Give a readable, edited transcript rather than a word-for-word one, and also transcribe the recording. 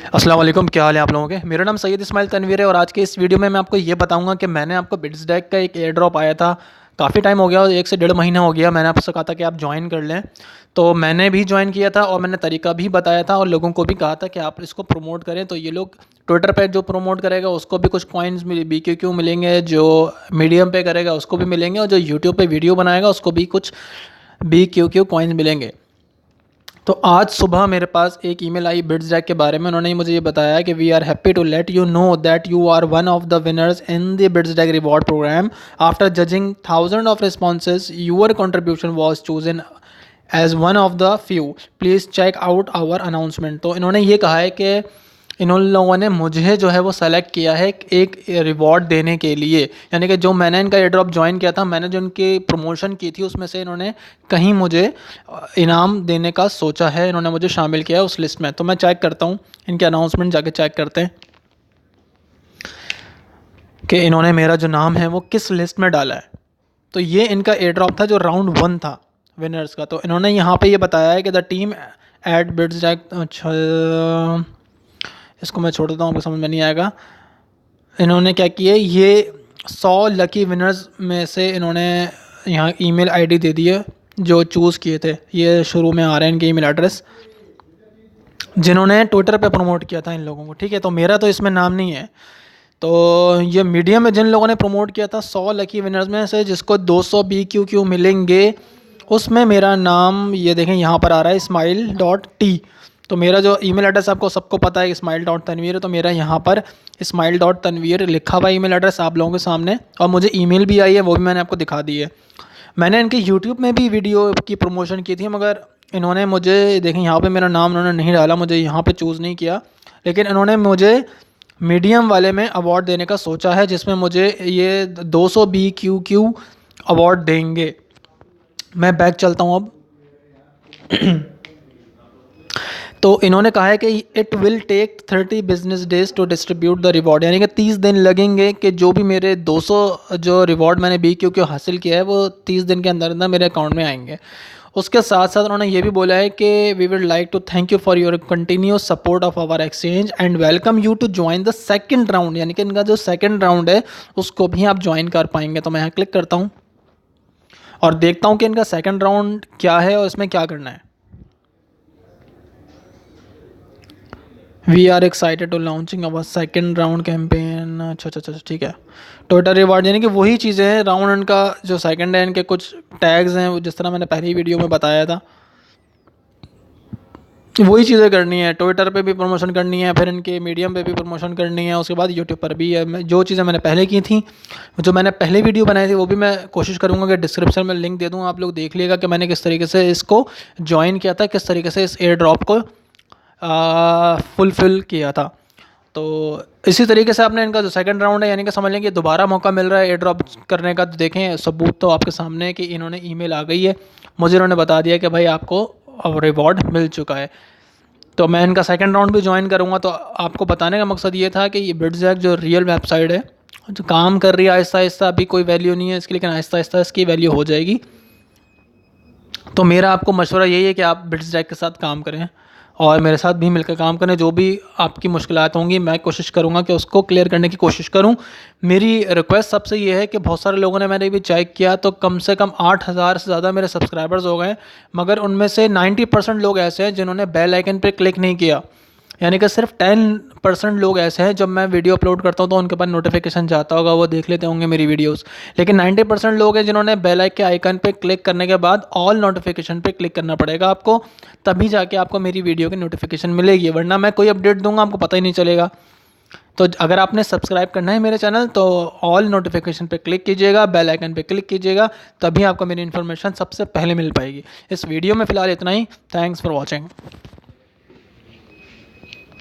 अस्सलाम वालेकुम, क्या हाल है आप लोगों के। मेरा नाम सैयद इस्माइल तनवीर है और आज के इस वीडियो में मैं आपको ये बताऊंगा कि मैंने आपको बिट्सडैक का एक एयर ड्रॉप आया था। काफ़ी टाइम हो गया, 1 से 1.5 महीना हो गया। मैंने आपसे कहा था कि आप ज्वाइन कर लें, तो मैंने भी ज्वाइन किया था और मैंने तरीका भी बताया था और लोगों को भी कहा था कि आप इसको प्रमोट करें। तो ये लोग ट्विटर पे जो प्रमोट करेगा उसको भी कुछ कॉइन्स BQQ मिलेंगे, जो मीडियम पे करेगा उसको भी मिलेंगे और जो यूट्यूब पे वीडियो बनाएगा उसको भी कुछ BQQ कॉइन्स मिलेंगे। तो आज सुबह मेरे पास एक ईमेल आई बिट्सडैक के बारे में। उन्होंने मुझे ये बताया कि we are happy to let you know that you are one of the winners in the Bitsdaq reward program. After judging thousand of responses your contribution was chosen as one of the few, please check out our announcement. तो इन्होंने ये कहा है कि इन लोगों ने मुझे जो है वो सेलेक्ट किया है एक रिवॉर्ड देने के लिए, यानी कि जो मैंने इनका एयर ड्रॉप ज्वाइन किया था, मैंने जो इनकी प्रमोशन की थी उसमें से इन्होंने कहीं मुझे इनाम देने का सोचा है, इन्होंने मुझे शामिल किया है उस लिस्ट में। तो मैं चेक करता हूँ इनके अनाउंसमेंट, जाके चेक करते हैं कि इन्होंने मेरा जो नाम है वो किस लिस्ट में डाला है। तो ये इनका एयर ड्रॉप था जो राउंड 1 था विनर्स का। तो इन्होंने यहाँ पे ये बताया है कि द टीम एट बिट्सडैक, अच्छा इसको मैं छोड़ देता हूँ, आपको समझ में नहीं आएगा। इन्होंने क्या किया, ये 100 लकी विनर्स में से इन्होंने यहाँ ईमेल आईडी दे दी है जो चूज़ किए थे। ये शुरू में आ रहे हैं इनके ईमेल एड्रेस, जिन्होंने ट्विटर पे प्रमोट किया था इन लोगों को। ठीक है, तो मेरा तो इसमें नाम नहीं है। तो ये मीडियम में जिन लोगों ने प्रमोट किया था 100 लकी विनर्स में से जिसको 200 BQQ मिलेंगे, उसमें मेरा नाम ये देखें यहाँ पर आ रहा है ismail.t। तो मेरा जो ईमेल एड्रेस आपको सबको पता है ismail.tanveer है, तो मेरा यहाँ पर ismail.tanveer लिखा हुआ ईमेल एड्रेस आप लोगों के सामने, और मुझे ईमेल भी आई है, वो भी मैंने आपको दिखा दी है। मैंने इनके यूट्यूब में भी वीडियो की प्रमोशन की थी, मगर इन्होंने मुझे देखें यहाँ पे मेरा नाम इन्होंने नहीं डाला, मुझे यहाँ पे चूज़ नहीं किया, लेकिन इन्होंने मुझे मीडियम वाले में अवार्ड देने का सोचा है जिसमें मुझे ये 200 BQQ अवार्ड देंगे। मैं बैक चलता हूँ अब। तो इन्होंने कहा है कि it will take 30 business days to distribute the reward, यानी कि 30 दिन लगेंगे कि जो भी मेरे 200 जो रिवॉर्ड मैंने BQQ हासिल किया है वो 30 दिन के अंदर अंदर मेरे अकाउंट में आएंगे। उसके साथ साथ उन्होंने ये भी बोला है कि we will like to thank you for your continuous support of our exchange and welcome you to join the second round, यानी कि इनका जो सेकंड राउंड है उसको भी आप ज्वाइन कर पाएंगे। तो मैं यहाँ क्लिक करता हूँ और देखता हूँ कि इनका सेकंड राउंड क्या है और इसमें क्या करना है। We are excited to launching our second round campaign. अच्छा अच्छा अच्छा, ठीक है। ट्विटर रिवार्ड यानी कि वही चीज़ें हैं, राउंड इनका जो सेकंड है, इनके कुछ टैग्स हैं जिस तरह मैंने पहली वीडियो में बताया था, वही चीज़ें करनी है। ट्विटर पे भी प्रमोशन करनी है, फिर इनके मीडियम पे भी प्रमोशन करनी है, उसके बाद यूट्यूब पर भी है। जो चीज़ें मैंने पहले की थी, जो मैंने पहले वीडियो बनाई थी, वो भी मैं कोशिश करूँगा कि डिस्क्रिप्शन में लिंक दे दूँ, आप लोग देख लीजिएगा कि मैंने किस तरीके से इसको ज्वाइन किया था, किस तरीके से इस एयर ड्रॉप को फुलफ़िल किया था। तो इसी तरीके से आपने इनका जो सेकंड राउंड है, यानी कि समझ लें कि दोबारा मौका मिल रहा है एयर ड्रॉप करने का। तो देखें सबूत तो आपके सामने है कि इन्होंने ईमेल आ गई है, मुझे इन्होंने बता दिया कि भाई आपको अब रिवॉर्ड मिल चुका है। तो मैं इनका सेकंड राउंड भी ज्वाइन करूँगा। तो आपको बताने का मकसद ये था कि ये बिट्सडैक जो रियल वेबसाइट है जो काम कर रही है आहिस्ता आहिस्ता, अभी कोई वैल्यू नहीं है इसकी, लेकिन आहिस्ता आहिस्ता इसकी वैल्यू हो जाएगी। तो मेरा आपको मशवरा यही है कि आप बिट्सडैक के साथ काम करें और मेरे साथ भी मिलकर काम करें। जो भी आपकी मुश्किलात होंगी मैं कोशिश करूंगा कि उसको क्लियर करने की कोशिश करूं। मेरी रिक्वेस्ट सबसे ये है कि बहुत सारे लोगों ने, मैंने भी चेक किया तो कम से कम 8,000 से ज़्यादा मेरे सब्सक्राइबर्स हो गए, मगर उनमें से 90% लोग ऐसे हैं जिन्होंने बेल आइकन पर क्लिक नहीं किया। यानी कि सिर्फ 10% लोग ऐसे हैं जब मैं वीडियो अपलोड करता हूं तो उनके पास नोटिफिकेशन जाता होगा, वो देख लेते होंगे मेरी वीडियोस। लेकिन 90% लोग हैं जिन्होंने बेल आइकन पे क्लिक करने के बाद ऑल नोटिफिकेशन पे क्लिक करना पड़ेगा आपको, तभी जाके आपको मेरी वीडियो की नोटिफिकेशन मिलेगी, वरना मैं कोई अपडेट दूंगा आपको पता ही नहीं चलेगा। तो अगर आपने सब्सक्राइब करना है मेरे चैनल तो ऑल नोटिफिकेशन पे क्लिक कीजिएगा, बेल आइकन पे क्लिक कीजिएगा, तभी आपको मेरी इन्फॉर्मेशन सबसे पहले मिल पाएगी। इस वीडियो में फ़िलहाल इतना ही। Thanks for watching.